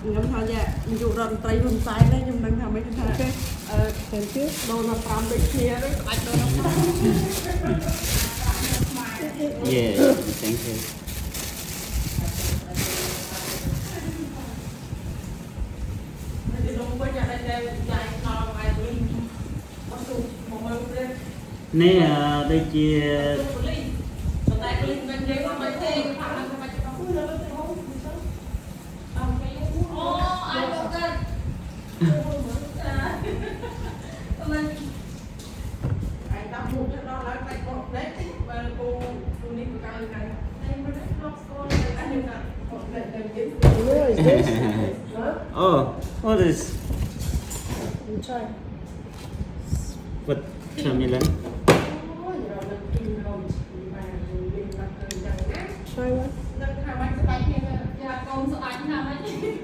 ngắm thao dạ mình dụ rần tây rừng sai đấy nhưng đang thao mấy thằng thang thank you đồ nó pram bên kia đấy bạch đồ nó pram Yeah, thank you. Nè đây chia oh, what is try what terminal? try one con sợ bánh nào ấy